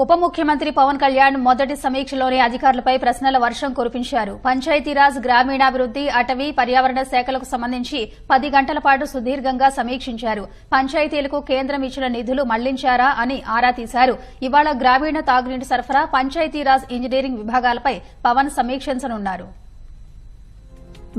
ఉప ముఖ్యమంత్రి పవన్ కళ్యాణ్ మొదటి సమీక్షలోనే అధికారులపై ప్రశ్నల వర్షం కురిపించారు. పంచాయతీరాజ్, గ్రామీణాభివృద్ది, అటవీ, పర్యావరణ శాఖలకు సంబంధించి 10 గంటల పాటు సుదీర్ఘంగా సమీక్షించారు. పంచాయతీలకు కేంద్రం ఇచ్చిన నిధులు మళ్లించారా అని ఆరా తీశారు. ఇవాళ గ్రామీణ తాగునీటి సరఫరా, పంచాయతీరాజ్, ఇంజనీరింగ్ విభాగాలపై పవన్ సమీక్షించనున్నారు.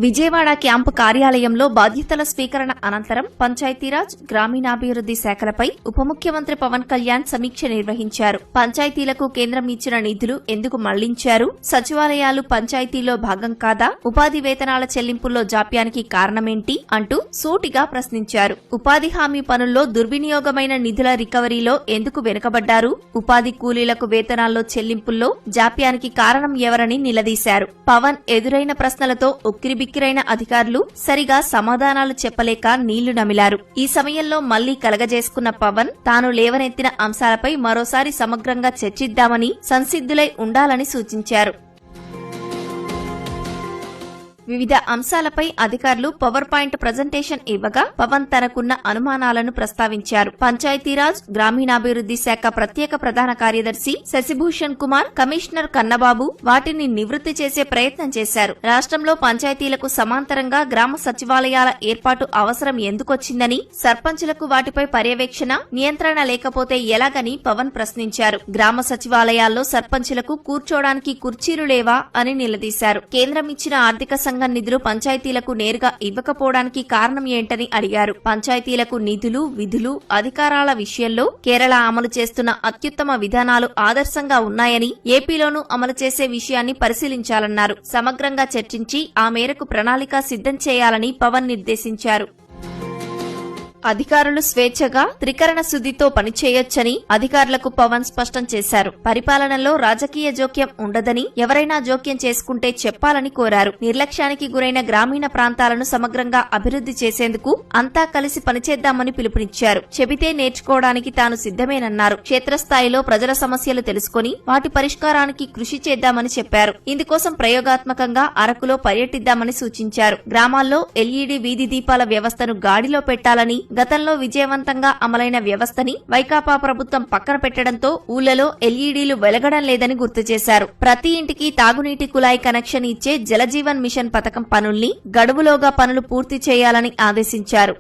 విజయవాడ క్యాంపు కార్యాలయంలో బాధ్యతల స్వీకరణ అనంతరం పంచాయతీరాజ్, గ్రామీణాభివృద్ది శాఖలపై ఉప ముఖ్యమంత్రి పవన్ కళ్యాణ్ సమీక్ష నిర్వహించారు. పంచాయతీలకు కేంద్రం ఇచ్చిన నిధులు ఎందుకు మళ్లించారు, సచివాలయాలు పంచాయతీలో భాగం కాదా, ఉపాధి వేతనాల చెల్లింపుల్లో జాప్యానికి కారణమేంటి అంటూ సూటిగా ప్రశ్నించారు. ఉపాధి హామీ పనుల్లో దుర్వినియోగమైన నిధుల రికవరీలో ఎందుకు వెనుకబడ్డారు, ఉపాధి కూలీలకు వేతనాల్లో చెల్లింపుల్లో జాప్యానికి కారణం ఎవరని నిలదీశారు. పవన్ ఎదురైన ప్రశ్నలతో ఉక్కిరిబిక్కిరైన అధికారులు సరిగా సమాధానాలు చెప్పలేక నీళ్లు నమిలారు. ఈ సమయంలో మళ్లీ కలగజేసుకున్న పవన్ తాను లేవనెత్తిన అంశాలపై మరోసారి సమగ్రంగా చర్చిద్దామని, సంసిద్ధులై ఉండాలని సూచించారు. వివిధ అంశాలపై అధికారులు పవర్ పాయింట్ ప్రజెంటేషన్ ఇవ్వగా పవన్ తనకున్న అనుమానాలను ప్రస్తావించారు. పంచాయతీరాజ్, గ్రామీణాభివృద్ది శాఖ ప్రత్యేక ప్రధాన కార్యదర్శి శశిభూషణ్ కుమార్, కమిషనర్ కన్నబాబు వాటిని నివృత్తి చేసే ప్రయత్నం చేశారు. రాష్ట్రంలో పంచాయతీలకు సమాంతరంగా గ్రామ సచివాలయాల ఏర్పాటు అవసరం ఎందుకొచ్చిందని, సర్పంచులకు వాటిపై పర్యవేక్షణ, నియంత్రణ లేకపోతే ఎలాగని పవన్ ప్రశ్నించారు. గ్రామ సచివాలయాల్లో సర్పంచులకు కూర్చోడానికి కుర్చీలు లేవా అని నిలదీశారు. కేంద్రం ఇచ్చిన ఆర్థిక నిధులు పంచాయతీలకు నేరుగా ఇవ్వకపోవడానికి కారణం ఏంటని అడిగారు. పంచాయతీలకు నిధులు, విధులు, అధికారాల విషయంలో కేరళ అమలు చేస్తున్న అత్యుత్తమ విధానాలు ఆదర్శంగా ఉన్నాయని, ఏపీలోనూ అమలు చేసే విషయాన్ని పరిశీలించాలన్నారు. సమగ్రంగా చర్చించి ఆ మేరకు ప్రణాళిక సిద్ధం చేయాలని పవన్ నిర్దేశించారు. అధికారులు స్వేచ్ఛగా త్రికరణ శుద్దితో పనిచేయొచ్చని అధికారులకు పవన్ స్పష్టం చేశారు. పరిపాలనలో రాజకీయ జోక్యం ఉండదని, ఎవరైనా జోక్యం చేసుకుంటే చెప్పాలని కోరారు. నిర్లక్ష్యానికి గురైన గ్రామీణ ప్రాంతాలను సమగ్రంగా అభివృద్ది చేసేందుకు అంతా కలిసి పనిచేద్దామని పిలుపునిచ్చారు. చెబితే నేర్చుకోవడానికి తాను సిద్దమేనన్నారు. క్షేత్రస్థాయిలో ప్రజల సమస్యలు తెలుసుకుని వాటి పరిష్కారానికి కృషి చేద్దామని చెప్పారు. ఇందుకోసం ప్రయోగాత్మకంగా అరకులో పర్యటిద్దామని సూచించారు. గ్రామాల్లో ఎల్ఈడీ వీధి దీపాల వ్యవస్థను గాడిలో పెట్టాలని, గతంలో విజయవంతంగా అమలైన వ్యవస్థని వైకాపా ప్రభుత్వం పక్కన పెట్టడంతో ఊళ్లలో ఎల్ఈడీలు వెలగడం లేదని గుర్తు చేశారు. ప్రతి ఇంటికి తాగునీటి కుళాయి కనెక్షన్ ఇచ్చే జలజీవన్ మిషన్ పథకం పనుల్ని గడువులోగా పనులు పూర్తి చేయాలని ఆదేశించారు.